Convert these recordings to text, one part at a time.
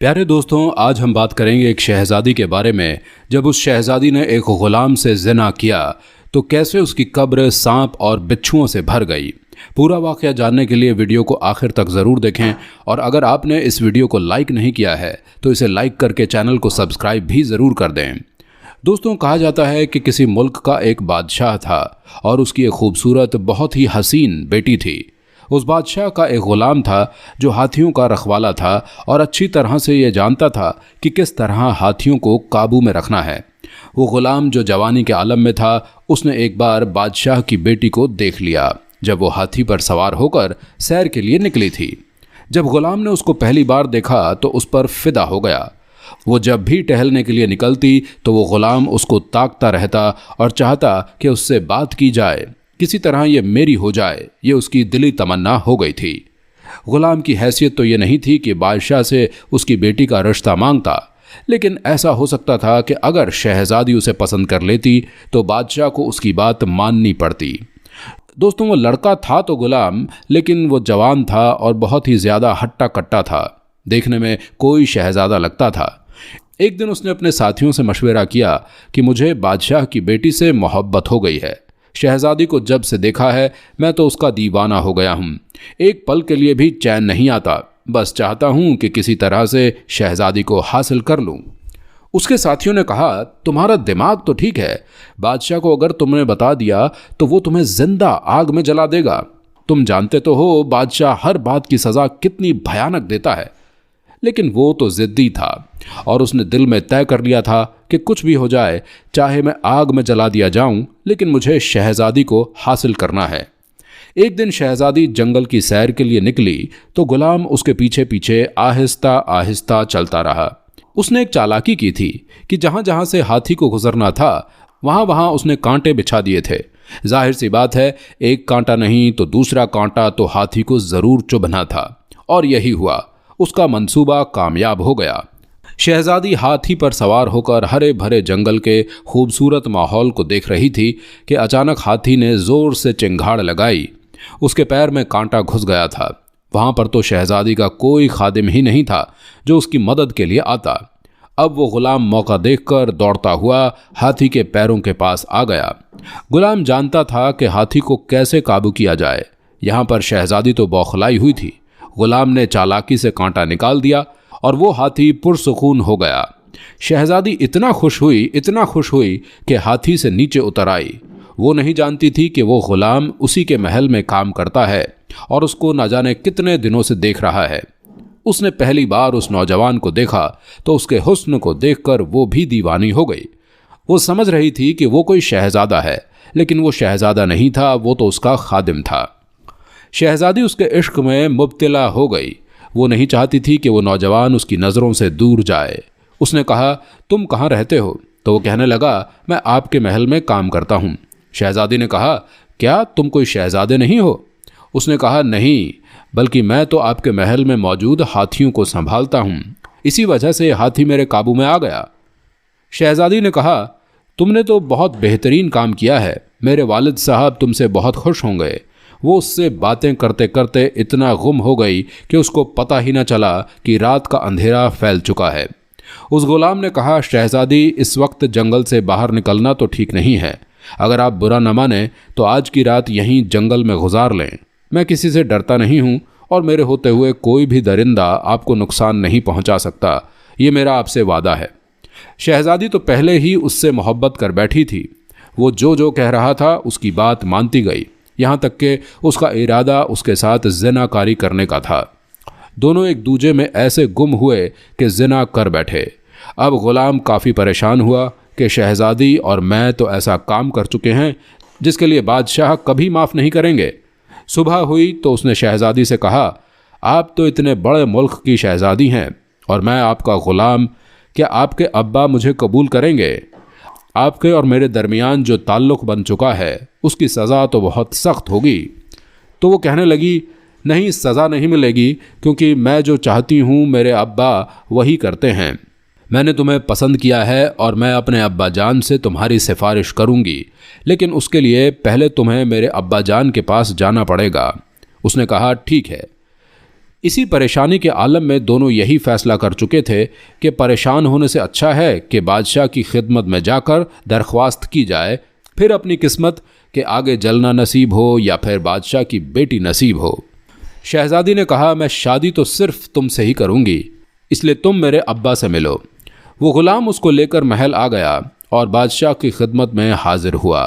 प्यारे दोस्तों, आज हम बात करेंगे एक शहजादी के बारे में। जब उस शहजादी ने एक गुलाम से ज़िना किया तो कैसे उसकी कब्र सांप और बिच्छुओं से भर गई। पूरा वाक़या जानने के लिए वीडियो को आखिर तक ज़रूर देखें, और अगर आपने इस वीडियो को लाइक नहीं किया है तो इसे लाइक करके चैनल को सब्सक्राइब भी ज़रूर कर दें। दोस्तों, कहा जाता है कि किसी मुल्क का एक बादशाह था और उसकी एक खूबसूरत, बहुत ही हसीन बेटी थी। उस बादशाह का एक ग़ुलाम था जो हाथियों का रखवाला था और अच्छी तरह से ये जानता था कि किस तरह हाथियों को काबू में रखना है। वो ग़ुलाम जो जवानी के आलम में था, उसने एक बार बादशाह की बेटी को देख लिया जब वो हाथी पर सवार होकर सैर के लिए निकली थी। जब ग़ुलाम ने उसको पहली बार देखा तो उस पर फिदा हो गया। वो जब भी टहलने के लिए निकलती तो वो ग़ुलाम उसको ताकता रहता और चाहता कि उससे बात की जाए, किसी तरह ये मेरी हो जाए। ये उसकी दिली तमन्ना हो गई थी। ग़ुलाम की हैसियत तो ये नहीं थी कि बादशाह से उसकी बेटी का रिश्ता मांगता, लेकिन ऐसा हो सकता था कि अगर शहजादी उसे पसंद कर लेती तो बादशाह को उसकी बात माननी पड़ती। दोस्तों, वो लड़का था तो ग़ुलाम, लेकिन वो जवान था और बहुत ही ज़्यादा हट्टा कट्टा था। देखने में कोई शहजादा लगता था। एक दिन उसने अपने साथियों से मशवरा किया कि मुझे बादशाह की बेटी से मोहब्बत हो गई है। शहजादी को जब से देखा है मैं तो उसका दीवाना हो गया हूँ। एक पल के लिए भी चैन नहीं आता। बस चाहता हूँ कि किसी तरह से शहजादी को हासिल कर लूँ। उसके साथियों ने कहा, तुम्हारा दिमाग तो ठीक है, बादशाह को अगर तुमने बता दिया तो वो तुम्हें जिंदा आग में जला देगा। तुम जानते तो हो बादशाह हर बात की सज़ा कितनी भयानक देता है। लेकिन वो तो ज़िद्दी था और उसने दिल में तय कर लिया था कि कुछ भी हो जाए, चाहे मैं आग में जला दिया जाऊं, लेकिन मुझे शहजादी को हासिल करना है। एक दिन शहजादी जंगल की सैर के लिए निकली तो गुलाम उसके पीछे पीछे आहिस्ता आहिस्ता चलता रहा। उसने एक चालाकी की थी कि जहां जहां से हाथी को गुजरना था वहां वहां उसने कांटे बिछा दिए थे। जाहिर सी बात है, एक कांटा नहीं तो दूसरा कांटा तो हाथी को ज़रूर चुभना था, और यही हुआ। उसका मंसूबा कामयाब हो गया। शहजादी हाथी पर सवार होकर हरे भरे जंगल के खूबसूरत माहौल को देख रही थी कि अचानक हाथी ने ज़ोर से चिंगाड़ लगाई। उसके पैर में कांटा घुस गया था। वहाँ पर तो शहजादी का कोई खादिम ही नहीं था जो उसकी मदद के लिए आता। अब वो ग़ुलाम मौका देखकर दौड़ता हुआ हाथी के पैरों के पास आ गया। ग़ुलाम जानता था कि हाथी को कैसे काबू किया जाए। यहाँ पर शहजादी तो बौखलाई हुई थी। ग़ुलाम ने चालाकी से कांटा निकाल दिया और वो हाथी पुरसुकून हो गया। शहजादी इतना खुश हुई कि हाथी से नीचे उतर आई। वो नहीं जानती थी कि वो ग़ुलाम उसी के महल में काम करता है और उसको न जाने कितने दिनों से देख रहा है। उसने पहली बार उस नौजवान को देखा तो उसके हुस्न को देखकर वो भी दीवानी हो गई। वो समझ रही थी कि वो कोई शहजादा है, लेकिन वो शहजादा नहीं था, वो तो उसका खादिम था। शहजादी उसके इश्क में मुब्तला हो गई। वो नहीं चाहती थी कि वो नौजवान उसकी नज़रों से दूर जाए। उसने कहा, तुम कहाँ रहते हो? तो वो कहने लगा, मैं आपके महल में काम करता हूँ। शहजादी ने कहा, क्या तुम कोई शहजादे नहीं हो? उसने कहा, नहीं, बल्कि मैं तो आपके महल में मौजूद हाथियों को संभालता हूँ। इसी वजह से हाथी मेरे काबू में आ गया। शहजादी ने कहा, तुमने तो बहुत बेहतरीन काम किया है। मेरे वालिद साहब तुमसे बहुत खुश होंगे। वो उससे बातें करते करते इतना गुम हो गई कि उसको पता ही न चला कि रात का अंधेरा फैल चुका है। उस ग़ुलाम ने कहा, शहजादी, इस वक्त जंगल से बाहर निकलना तो ठीक नहीं है। अगर आप बुरा न माने तो आज की रात यहीं जंगल में गुजार लें। मैं किसी से डरता नहीं हूँ और मेरे होते हुए कोई भी दरिंदा आपको नुकसान नहीं पहुँचा सकता। ये मेरा आपसे वादा है। शहजादी तो पहले ही उससे मोहब्बत कर बैठी थी। वो जो जो कह रहा था उसकी बात मानती गई, यहाँ तक कि उसका इरादा उसके साथ ज़िनाकारी करने का था। दोनों एक दूजे में ऐसे गुम हुए कि ज़िना कर बैठे। अब ग़ुलाम काफ़ी परेशान हुआ कि शहजादी और मैं तो ऐसा काम कर चुके हैं जिसके लिए बादशाह कभी माफ़ नहीं करेंगे। सुबह हुई तो उसने शहजादी से कहा, आप तो इतने बड़े मुल्क की शहजादी हैं और मैं आपका ग़ुलाम, क्या आपके अब्बा मुझे कबूल करेंगे? आपके और मेरे दरमियान जो ताल्लुक़ बन चुका है उसकी सज़ा तो बहुत सख्त होगी। तो वो कहने लगी, नहीं, सज़ा नहीं मिलेगी, क्योंकि मैं जो चाहती हूँ मेरे अब्बा वही करते हैं। मैंने तुम्हें पसंद किया है और मैं अपने अब्बा जान से तुम्हारी सिफारिश करूँगी, लेकिन उसके लिए पहले तुम्हें मेरे अब्बा जान के पास जाना पड़ेगा। उसने कहा, ठीक है। इसी परेशानी के आलम में दोनों यही फैसला कर चुके थे कि परेशान होने से अच्छा है कि बादशाह की खिदमत में जाकर दरख्वास्त की जाए, फिर अपनी किस्मत के आगे जलना नसीब हो या फिर बादशाह की बेटी नसीब हो। शहजादी ने कहा, मैं शादी तो सिर्फ तुमसे ही करूँगी, इसलिए तुम मेरे अब्बा से मिलो। वो ग़ुलाम उसको लेकर महल आ गया और बादशाह की खिदमत में हाजिर हुआ।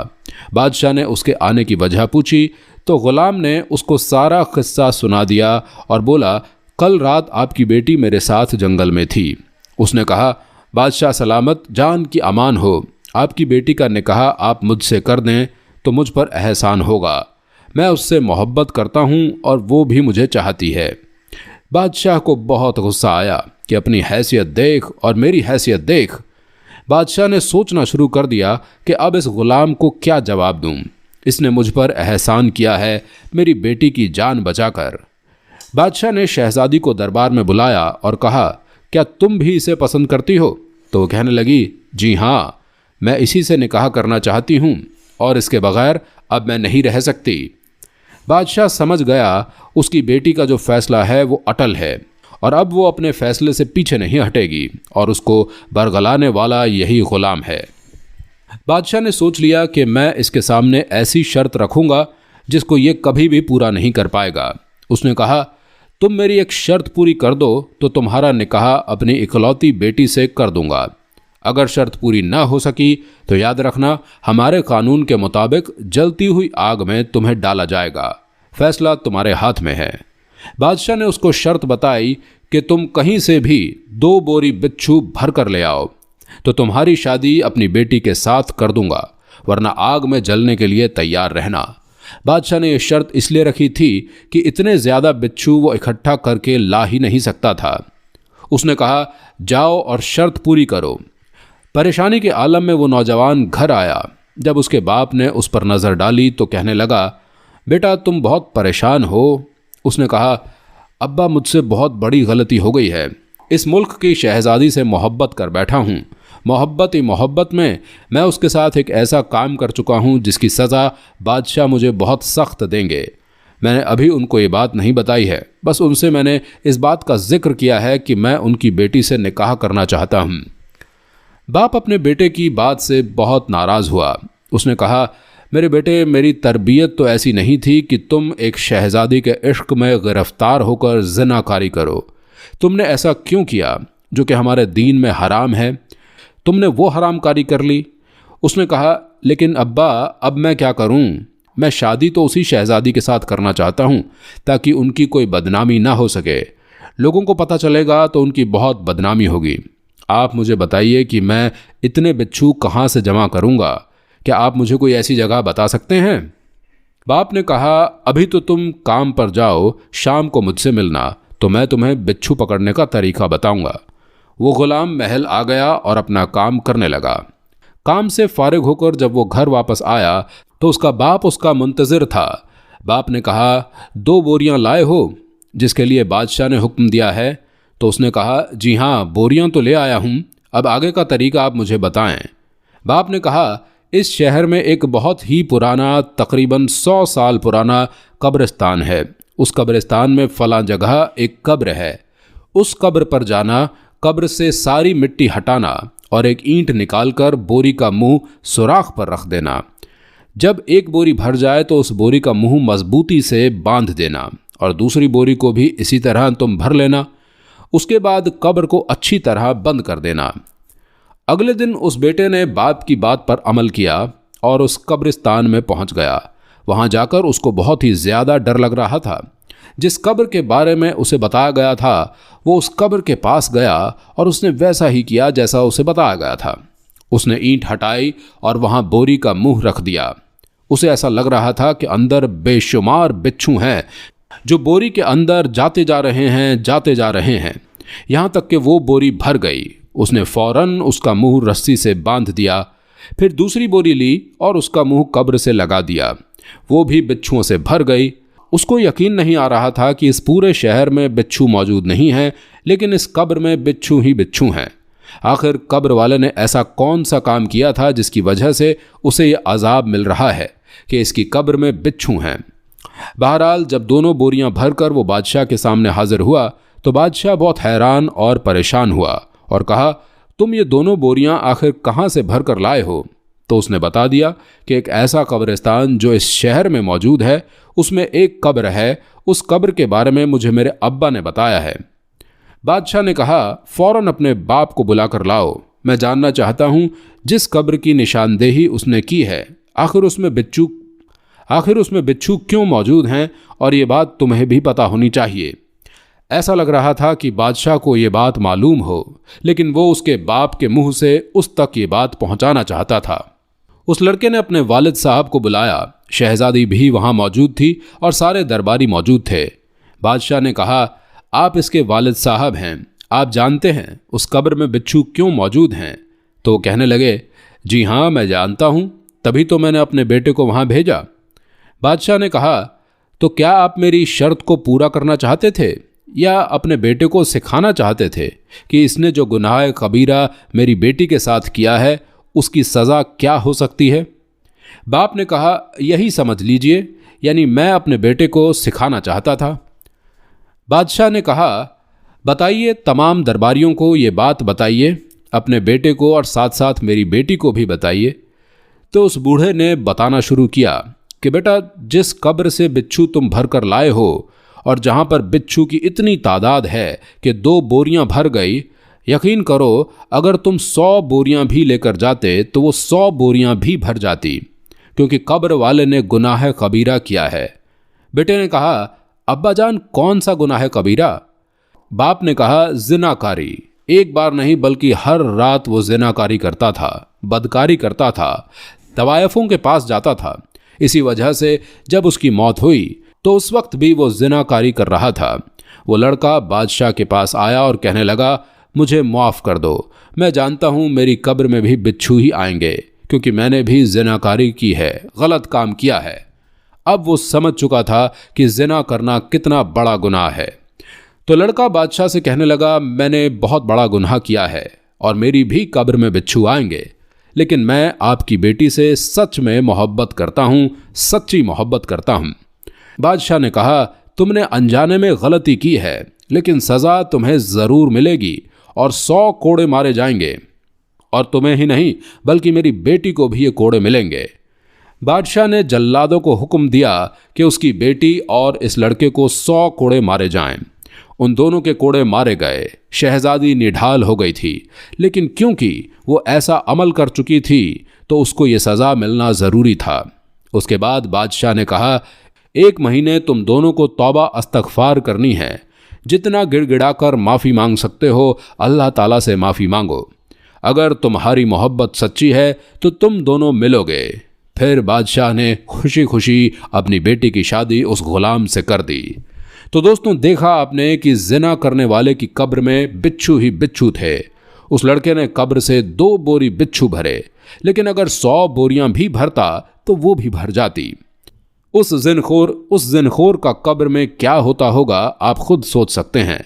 बादशाह ने उसके आने की वजह पूछी तो ग़ुलाम ने उसको सारा किस्सा सुना दिया और बोला, कल रात आपकी बेटी मेरे साथ जंगल में थी। उसने कहा, बादशाह सलामत, जान की अमान हो। आपकी बेटी का निकाह आप मुझसे कर दें तो मुझ पर एहसान होगा। मैं उससे मोहब्बत करता हूँ और वो भी मुझे चाहती है। बादशाह को बहुत गुस्सा आया कि अपनी हैसियत देख और मेरी हैसियत देख। बादशाह ने सोचना शुरू कर दिया कि अब इस ग़ुलाम को क्या जवाब दूँ। इसने मुझ पर एहसान किया है मेरी बेटी की जान बचाकर। बादशाह ने शहजादी को दरबार में बुलाया और कहा, क्या तुम भी इसे पसंद करती हो? तो वो कहने लगी, जी हाँ, मैं इसी से निकाह करना चाहती हूँ और इसके बगैर अब मैं नहीं रह सकती। बादशाह समझ गया उसकी बेटी का जो फैसला है वो अटल है और अब वो अपने फैसले से पीछे नहीं हटेगी और उसको बरगलाने वाला यही ग़ुलाम है। बादशाह ने सोच लिया कि मैं इसके सामने ऐसी शर्त रखूंगा जिसको ये कभी भी पूरा नहीं कर पाएगा। उसने कहा, तुम मेरी एक शर्त पूरी कर दो तो तुम्हारा निकाह अपनी इकलौती बेटी से कर दूंगा। अगर शर्त पूरी ना हो सकी तो याद रखना, हमारे कानून के मुताबिक जलती हुई आग में तुम्हें डाला जाएगा। फैसला तुम्हारे हाथ में है। बादशाह ने उसको शर्त बताई कि तुम कहीं से भी 2 बोरी बिच्छू भर कर ले आओ तो तुम्हारी शादी अपनी बेटी के साथ कर दूंगा, वरना आग में जलने के लिए तैयार रहना। बादशाह ने यह शर्त इसलिए रखी थी कि इतने ज़्यादा बिच्छू वो इकट्ठा करके ला ही नहीं सकता था। उसने कहा, जाओ और शर्त पूरी करो। परेशानी के आलम में वो नौजवान घर आया। जब उसके बाप ने उस पर नज़र डाली तो कहने लगा, बेटा तुम बहुत परेशान हो। उसने कहा, अब्बा मुझसे बहुत बड़ी गलती हो गई है। इस मुल्क की शहजादी से मोहब्बत कर बैठा हूँ। मोहब्बत ही मोहब्बत में मैं उसके साथ एक ऐसा काम कर चुका हूँ जिसकी सज़ा बादशाह मुझे बहुत सख्त देंगे। मैंने अभी उनको ये बात नहीं बताई है, बस उनसे मैंने इस बात का जिक्र किया है कि मैं उनकी बेटी से निकाह करना चाहता हूँ। बाप अपने बेटे की बात से बहुत नाराज़ हुआ। उसने कहा, मेरे बेटे, मेरी तरबियत तो ऐसी नहीं थी कि तुम एक शहजादी के इश्क में गिरफ्तार होकर ज़िनाकारी करो। तुमने ऐसा क्यों किया जो कि हमारे दीन में हराम है? तुमने वो हरामकारी कर ली। उसने कहा, लेकिन अब्बा अब मैं क्या करूं? मैं शादी तो उसी शहजादी के साथ करना चाहता हूं ताकि उनकी कोई बदनामी ना हो सके। लोगों को पता चलेगा तो उनकी बहुत बदनामी होगी। आप मुझे बताइए कि मैं इतने बिच्छू कहाँ से जमा करूँगा? क्या आप मुझे कोई ऐसी जगह बता सकते हैं? बाप ने कहा, अभी तो तुम काम पर जाओ, शाम को मुझसे मिलना तो मैं तुम्हें बिच्छू पकड़ने का तरीका बताऊंगा। वो ग़ुलाम महल आ गया और अपना काम करने लगा। काम से फारिग होकर जब वो घर वापस आया तो उसका बाप उसका मुंतज़िर था। बाप ने कहा, 2 बोरियां लाए हो जिसके लिए बादशाह ने हुक्म दिया है? तो उसने कहा, जी हाँ, बोरियां तो ले आया हूँ। अब आगे का तरीका आप मुझे बताएं। बाप ने कहा, इस शहर में एक बहुत ही पुराना, तकरीबन 100 साल पुराना कब्रिस्तान है। उस कब्रिस्तान में फलां जगह एक कब्र है। उस कब्र पर जाना, कब्र से सारी मिट्टी हटाना और एक ईंट निकालकर बोरी का मुंह सुराख पर रख देना। जब एक बोरी भर जाए तो उस बोरी का मुंह मजबूती से बांध देना और दूसरी बोरी को भी इसी तरह तुम भर लेना। उसके बाद कब्र को अच्छी तरह बंद कर देना। अगले दिन उस बेटे ने बाप की बात पर अमल किया और उस कब्रिस्तान में पहुंच गया। वहां जाकर उसको बहुत ही ज़्यादा डर लग रहा था। जिस कब्र के बारे में उसे बताया गया था वो उस कब्र के पास गया और उसने वैसा ही किया जैसा उसे बताया गया था। उसने ईंट हटाई और वहां बोरी का मुंह रख दिया। उसे ऐसा लग रहा था कि अंदर बेशुमार बिच्छू हैं जो बोरी के अंदर जाते जा रहे हैं, यहाँ तक कि वो बोरी भर गई। उसने फौरन उसका मुंह रस्सी से बांध दिया, फिर दूसरी बोरी ली और उसका मुंह कब्र से लगा दिया। वो भी बिच्छुओं से भर गई। उसको यकीन नहीं आ रहा था कि इस पूरे शहर में बिच्छू मौजूद नहीं हैं, लेकिन इस कब्र में बिच्छू ही बिच्छू हैं। आखिर कब्र वाले ने ऐसा कौन सा काम किया था जिसकी वजह से उसे ये अजाब मिल रहा है कि इसकी कब्र में बिच्छू हैं। बहरहाल जब दोनों बोरियां भरकर वो बादशाह के सामने हाजिर हुआ तो बादशाह बहुत हैरान और परेशान हुआ और कहा, तुम ये दोनों बोरियां आखिर कहाँ से भर कर लाए हो? तो उसने बता दिया कि एक ऐसा कब्रिस्तान जो इस शहर में मौजूद है उसमें एक कब्र है, उस कब्र के बारे में मुझे मेरे अब्बा ने बताया है। बादशाह ने कहा, फौरन अपने बाप को बुलाकर लाओ, मैं जानना चाहता हूँ जिस कब्र की निशानदेही उसने की है आखिर उसमें बिच्छू क्यों मौजूद हैं, और ये बात तुम्हें भी पता होनी चाहिए। ऐसा लग रहा था कि बादशाह को ये बात मालूम हो, लेकिन वो उसके बाप के मुंह से उस तक ये बात पहुंचाना चाहता था। उस लड़के ने अपने वालिद साहब को बुलाया। शहजादी भी वहां मौजूद थी और सारे दरबारी मौजूद थे। बादशाह ने कहा, आप इसके वालिद साहब हैं, आप जानते हैं उस कब्र में बिच्छू क्यों मौजूद हैं? तो वो कहने लगे, जी हाँ मैं जानता हूँ, तभी तो मैंने अपने बेटे को वहाँ भेजा। बादशाह ने कहा, तो क्या आप मेरी शर्त को पूरा करना चाहते थे या अपने बेटे को सिखाना चाहते थे कि इसने जो गुनाह कबीरा मेरी बेटी के साथ किया है उसकी सज़ा क्या हो सकती है? बाप ने कहा, यही समझ लीजिए, यानी मैं अपने बेटे को सिखाना चाहता था। बादशाह ने कहा, बताइए, तमाम दरबारियों को ये बात बताइए, अपने बेटे को और साथ साथ मेरी बेटी को भी बताइए। तो उस बूढ़े ने बताना शुरू किया कि बेटा, जिस कब्र से बिच्छू तुम भर कर लाए हो और जहाँ पर बिच्छू की इतनी तादाद है कि 2 बोरियां भर गई, यकीन करो अगर तुम 100 बोरियां भी लेकर जाते तो वो 100 बोरियां भी भर जाती, क्योंकि कब्र वाले ने गुनाह कबीरा किया है। बेटे ने कहा, अब्बा जान, कौन सा गुनाह कबीरा? बाप ने कहा, जिनाकारी। एक बार नहीं बल्कि हर रात वो जिनाकारी करता था, बदकारी करता था, तवायफों के पास जाता था। इसी वजह से जब उसकी मौत हुई तो उस वक्त भी वो जिनाकारी कर रहा था। वो लड़का बादशाह के पास आया और कहने लगा, मुझे माफ़ कर दो, मैं जानता हूँ मेरी कब्र में भी बिच्छू ही आएंगे, क्योंकि मैंने भी जिनाकारी की है, गलत काम किया है। अब वो समझ चुका था कि जिना करना कितना बड़ा गुनाह है। तो लड़का बादशाह से कहने लगा, मैंने बहुत बड़ा गुनाह किया है और मेरी भी कब्र में बिच्छू आएंगे, लेकिन मैं आपकी बेटी से सच में मोहब्बत करता हूँ, सच्ची मोहब्बत करता हूँ। बादशाह ने कहा, तुमने अनजाने में गलती की है, लेकिन सज़ा तुम्हें ज़रूर मिलेगी और 100 कोड़े मारे जाएंगे, और तुम्हें ही नहीं बल्कि मेरी बेटी को भी ये कोड़े मिलेंगे। बादशाह ने जल्लादों को हुक्म दिया कि उसकी बेटी और इस लड़के को 100 कोड़े मारे जाएं। उन दोनों के कोड़े मारे गए। शहजादी निढाल हो गई थी, लेकिन क्योंकि वो ऐसा अमल कर चुकी थी तो उसको ये सज़ा मिलना ज़रूरी था। उसके बाद बादशाह ने कहा, 1 महीने तुम दोनों को तौबा अस्तगफार करनी है। जितना गिड़गिड़ाकर माफ़ी मांग सकते हो अल्लाह ताला से माफ़ी मांगो। अगर तुम्हारी मोहब्बत सच्ची है तो तुम दोनों मिलोगे। फिर बादशाह ने खुशी खुशी अपनी बेटी की शादी उस गुलाम से कर दी। तो दोस्तों, देखा आपने कि जिना करने वाले की कब्र में बिच्छू ही बिच्छू थे। उस लड़के ने कब्र से 2 बोरी बिच्छू भरे, लेकिन अगर 100 बोरियां भी भरता तो वो भी भर जाती। उस जिनखोर का कब्र में क्या होता होगा आप खुद सोच सकते हैं।